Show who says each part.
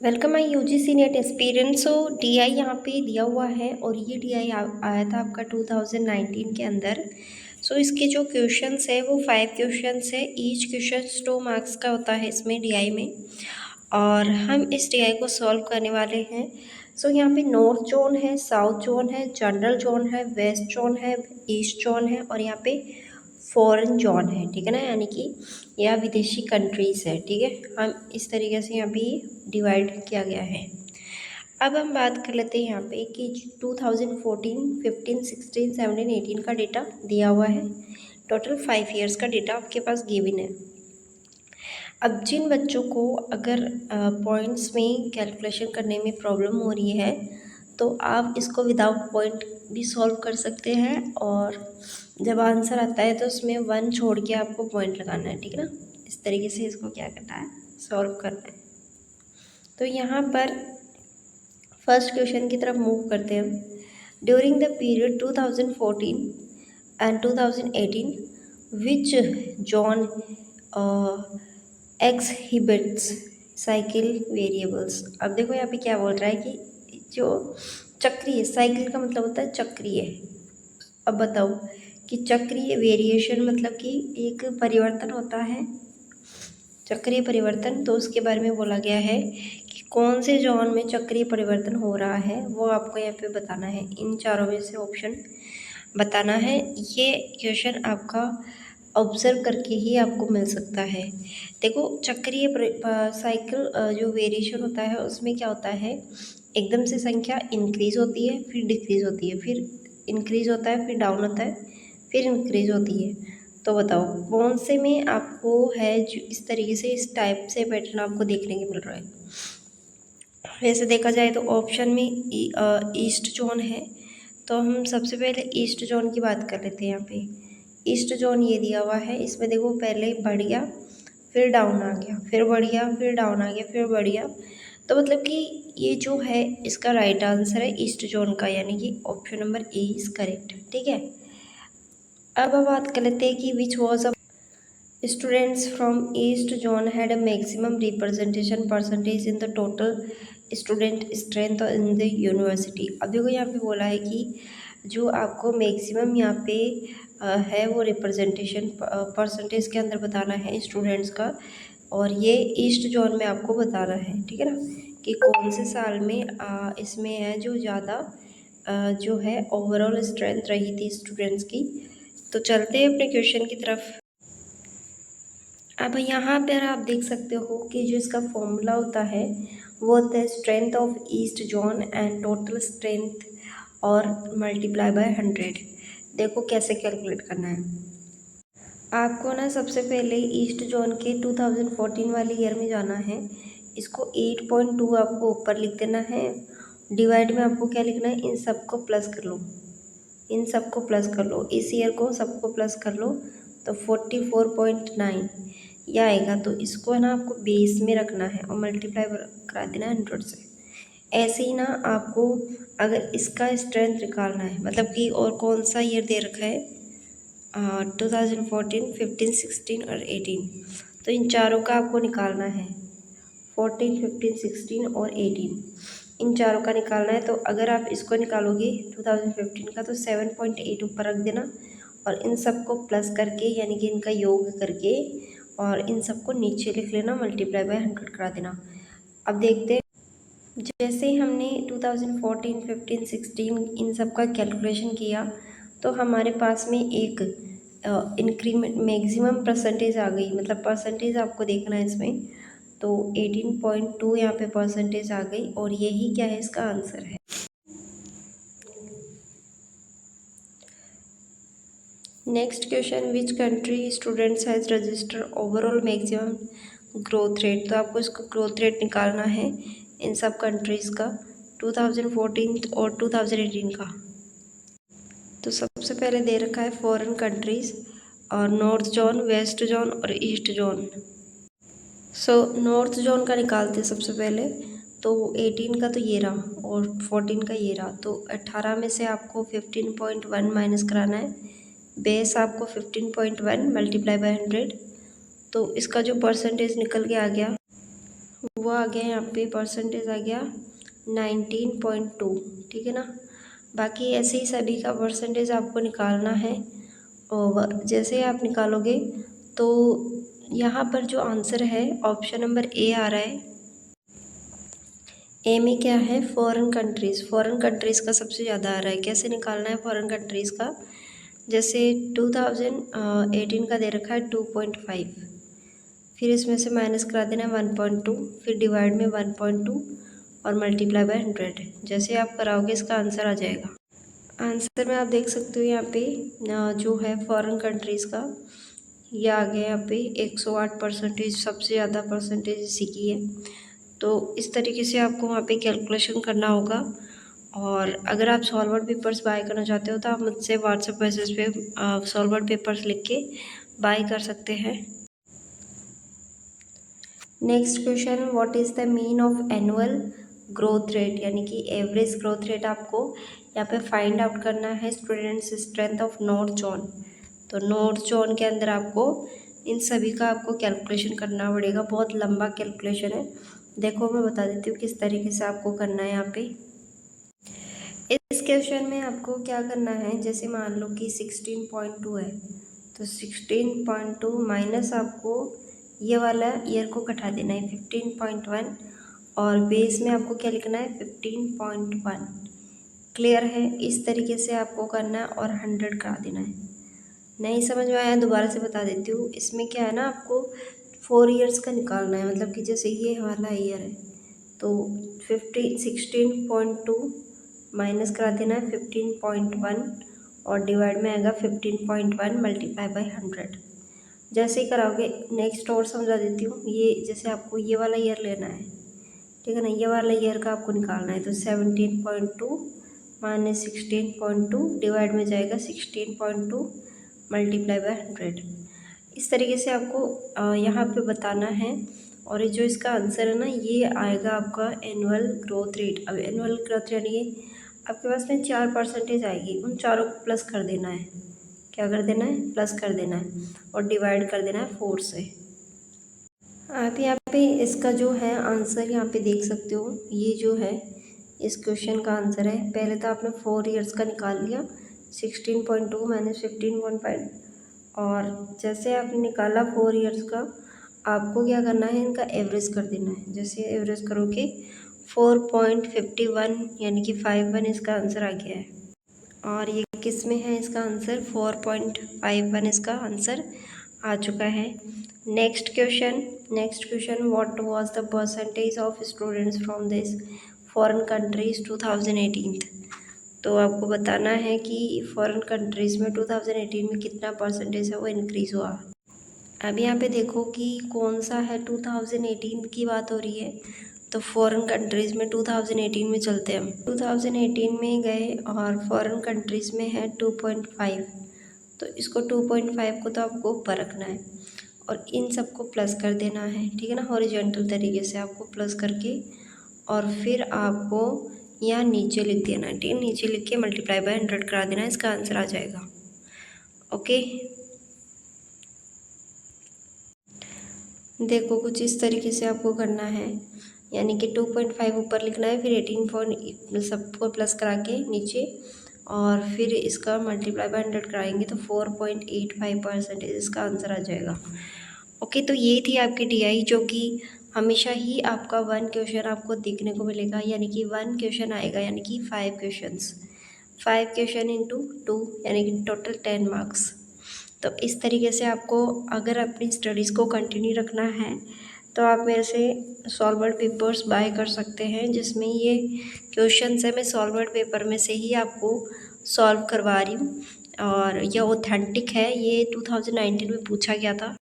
Speaker 1: Welcome my UGC net experience. So DI यहाँ पे दिया हुआ है और ये डीआई आया था आपका 2019 के अंदर। सो इसके जो क्वेश्चंस है वो 5 क्वेश्चंस है। ईच क्वेश्चन 2 मार्क्स का होता है इसमें डीआई में, और हम इस डीआई को सॉल्व करने वाले हैं। सो यहाँ पे नॉर्थ जोन है, साउथ जोन है, जनरल जोन है, वेस्ट जोन है, ईस्ट जोन है और यहाँ पे फॉरेन जोन है, ठीक है ना, यानी कि यह विदेशी कंट्रीज है। ठीक है, हम इस तरीके से यहाँ पे डिवाइड किया गया है। अब हम बात कर लेते हैं यहाँ पे कि 2014, 15, 16, 17, 18 का डेटा दिया हुआ है। टोटल 5 ईयर्स का डेटा आपके पास गिवन है। अब जिन बच्चों को अगर पॉइंट्स में कैलकुलेशन करने में प्रॉब्लम हो रही है तो आप इसको विदाउट पॉइंट भी सॉल्व कर सकते हैं, और जब आंसर आता है तो उसमें 1 छोड़ के आपको पॉइंट लगाना है, ठीक है ना। इस तरीके से इसको क्या करना है, सॉल्व करना है। तो यहाँ पर फर्स्ट क्वेश्चन की तरफ मूव करते हैं हम। During the period 2014 and 2018 which John exhibits cycle variables. अब देखो यहाँ पे क्या बोल रहा है कि जो चक्रीय, साइकिल का मतलब होता है चक्रीय। अब बताओ कि चक्रीय वेरिएशन मतलब कि एक परिवर्तन होता है, चक्रीय परिवर्तन। तो उसके बारे में बोला गया है कि कौन से जॉन में चक्रीय परिवर्तन हो रहा है वो आपको यहाँ पे बताना है। इन चारों में से ऑप्शन बताना है। ये क्वेश्चन आपका ऑब्जर्व करके ही आपको मिल सकता है। देखो चक्रीय साइकिल जो वेरिएशन होता है उसमें क्या होता है, एकदम से संख्या इंक्रीज होती है, फिर डिक्रीज होती है, फिर इंक्रीज होता है, फिर डाउन होता है, फिर इंक्रीज होती है। तो बताओ कौन से में आपको है जो इस तरीके से, इस टाइप से पैटर्न आपको देखने को मिल रहा है। वैसे देखा जाए तो ऑप्शन में ईस्ट जोन है, तो हम सबसे पहले ईस्ट जोन की बात कर लेते हैं। यहाँ पे ईस्ट जोन ये दिया हुआ है, इसमें देखो पहले बढ़ गया, फिर डाउन आ गया, फिर बढ़ गया, फिर डाउन आ गया, फिर बढ़ गया। तो मतलब कि ये जो है इसका राइट आंसर है ईस्ट जोन का, यानी कि option number A is correct. ठीक है, अब हम बात कर लेते हैं कि which was a students from east zone had a maximum representation percentage in the total student strength in the university। अब देखो यहाँ पे बोला है कि जो आपको मैक्सिमम यहाँ पे है वो रिप्रेजेंटेशन परसेंटेज के अंदर बताना है स्टूडेंट्स का, और ये ईस्ट जोन में आपको बताना है, ठीक है ना, कि कौन से साल में इसमें है जो ज़्यादा जो है ओवरऑल स्ट्रेंथ रही थी स्टूडेंट्स की। तो चलते हैं अपने क्वेश्चन की तरफ। अब यहाँ पर आप देख सकते हो कि जो इसका फॉर्मूला होता है वो होता है strength of east zone and total strength और मल्टीप्लाई बाय 100। देखो कैसे कैलकुलेट करना है। आपको ना सबसे पहले ईस्ट जोन के 2014 वाले ईयर में जाना है। इसको 8.2 आपको ऊपर लिख देना है। डिवाइड में आपको क्या लिखना है, इन सबको प्लस कर लो, इन सबको प्लस कर लो, इस ईयर को सबको प्लस कर लो तो 44.9 यह आएगा। तो इसको है ना आपको बेस में रखना है और मल्टीप्लाई करा देना 100 से। ऐसे ही ना आपको अगर इसका स्ट्रेंथ निकालना है, मतलब कि और कौन सा ईयर दे रखा है 2014, 15, 16 और 18, तो इन चारों का आपको निकालना है। 14, 15, 16 और 18 इन चारों का निकालना है। तो अगर आप इसको निकालोगे 2015 का तो 7.8 ऊपर रख देना और इन सबको प्लस करके यानी कि इनका योग करके और इन सबको नीचे लिख लेना, मल्टीप्लाई बाय 100 करा देना। अब देखते हैं, जैसे ही हमने 2014, 15, 16 इन सब का कैलकुलेशन किया तो हमारे पास में एक इंक्रीमेंट मैक्सिमम परसेंटेज आ गई, मतलब परसेंटेज आपको देखना है इसमें। तो 18.2 यहाँ पे परसेंटेज आ गई और यही क्या है इसका आंसर है। Next question, which country students has register overall maximum growth rate. तो आपको इसको ग्रोथ रेट निकालना है इन सब कंट्रीज़ का 2014 और 2018 का। तो सबसे पहले दे रखा है फॉरेन कंट्रीज़ और नॉर्थ जोन, वेस्ट जोन और east zone. So north zone का निकालते हैं सबसे पहले। तो 18 का तो ये रहा और 14 का ये रहा, तो 18 में से आपको 15.1 माइनस कराना है। बेस आपको 15.1 मल्टीप्लाई बाय 100, तो इसका जो परसेंटेज निकल के आ गया वो आ गया यहाँ पे परसेंटेज आ गया 19.2, ठीक है ना। बाकी ऐसे ही सभी का परसेंटेज आपको निकालना है। और जैसे आप निकालोगे तो यहाँ पर जो आंसर है ऑप्शन नंबर ए आ रहा है। ए में क्या है, फॉरेन कंट्रीज़, फॉरेन कंट्रीज़ का सबसे ज़्यादा आ रहा है। कैसे निकालना है फॉरेन कंट्रीज़ का, जैसे 2018 का दे रखा है 2.5, फिर इसमें से माइनस करा देना है 1.2, फिर डिवाइड में 1.2 और मल्टीप्लाई बाय 100। जैसे आप कराओगे इसका आंसर आ जाएगा। आंसर में आप देख सकते हो यहाँ पे जो है फॉरेन कंट्रीज़ का ये आ गया यहाँ पे 108%, सबसे ज़्यादा परसेंटेज इसी की है। तो इस तरीके से आपको वहाँ पे कैलकुलेशन करना होगा। और अगर आप सॉल्वर पेपर्स बाय करना चाहते हो तो आप मुझसे व्हाट्सएप मैसेज पे सॉल्वर पेपर्स लिख के बाय कर सकते हैं। Next question, what is the mean of annual growth rate, यानी कि एवरेज ग्रोथ रेट आपको यहाँ पे फाइंड आउट करना है students strength of north zone. तो नॉर्थ जोन के अंदर आपको इन सभी का आपको कैलकुलेशन करना पड़ेगा। बहुत लंबा कैलकुलेशन है, देखो मैं बता देती हूँ किस तरीके से आपको करना है। यहाँ पे इस क्वेश्चन में आपको क्या करना है, जैसे मान लो कि 16.2 है तो 16.2 माइनस आपको ये वाला ईयर को घटा देना है 15.1 और बेस में आपको क्या लिखना है 15.1। क्लियर है, इस तरीके से आपको करना है और 100 करा देना है। नहीं समझ में आया दोबारा से बता देती हूँ। इसमें क्या है ना, आपको 4 ईयर्स का निकालना है, मतलब कि जैसे ये वाला ईयर है तो 16.2 माइनस करा देना है 15.1 और डिवाइड में आएगा 15.1 मल्टीप्लाई बाय 100। जैसे ही कराओगे, नेक्स्ट और समझा देती हूँ। ये जैसे आपको ये वाला ईयर लेना है, ठीक है ना, ये वाला ईयर का आपको निकालना है तो 17.2 माइनस 16.2 डिवाइड में जाएगा 16.2 मल्टीप्लाई बाय 100। इस तरीके से आपको यहाँ पे बताना है। और ये जो इसका आंसर है ना, ये आएगा आपका एनुअल ग्रोथ रेट। अब एनुअल ग्रोथ रेट ये आपके पास में 4% आएगी, उन चारों को प्लस कर देना है। क्या कर देना है, प्लस कर देना है और डिवाइड कर देना है 4 से। आप यहाँ पे इसका जो है आंसर यहाँ पे देख सकते हो। ये जो है इस क्वेश्चन का आंसर है। पहले तो आपने 4 ईयर्स का निकाल लिया 16.2 माइनस 15.5 और जैसे आपने निकाला 4 ईयर्स का, आपको क्या करना है, इनका एवरेज कर देना है। जैसे एवरेज करोगे 4.51 यानी कि 51 इसका आंसर आ गया है। और ये किस में है, इसका आंसर 4.51 इसका आंसर आ चुका है। Next question, what was the percentage of students from this foreign countries 2018। तो आपको बताना है कि फॉरेन कंट्रीज़ में 2018 में कितना परसेंटेज है वो इंक्रीज़ हुआ। अब यहाँ पे देखो कि कौन सा है, 2018 की बात हो रही है तो फॉरेन कंट्रीज़ में 2018 में चलते हैं हम। 2018 में गए और फॉरेन कंट्रीज़ में है 2.5, तो इसको 2.5 को तो आपको ऊपर रखना है और इन सबको प्लस कर देना है, ठीक है ना, हॉरिजॉन्टल तरीके से आपको प्लस करके और फिर आपको यहाँ नीचे लिख देना है, ठीक है, नीचे लिख के मल्टीप्लाई बाय 100 करा देना है, इसका आंसर आ जाएगा। ओके, देखो कुछ इस तरीके से आपको करना है, यानी कि 2.5 ऊपर लिखना है, फिर 18 सबको प्लस करा के नीचे और फिर इसका मल्टीप्लाई बाय 100 कराएंगे तो 4.85% इसका आंसर आ जाएगा। ओके, तो ये थी आपकी DI, जो कि हमेशा ही आपका 1 क्वेश्चन आपको देखने को मिलेगा, यानी कि 1 क्वेश्चन आएगा, यानी कि 5 क्वेश्चन इंटू 2 यानी कि टोटल 10 मार्क्स। तो इस तरीके से आपको अगर अपनी स्टडीज़ को कंटिन्यू रखना है तो आप मेरे से सॉल्वर पेपर्स बाय कर सकते हैं, जिसमें ये क्वेश्चन है मैं सॉल्वर पेपर में से ही आपको सॉल्व करवा रही हूँ और यह ऑथेंटिक है, ये 2019 में पूछा गया था।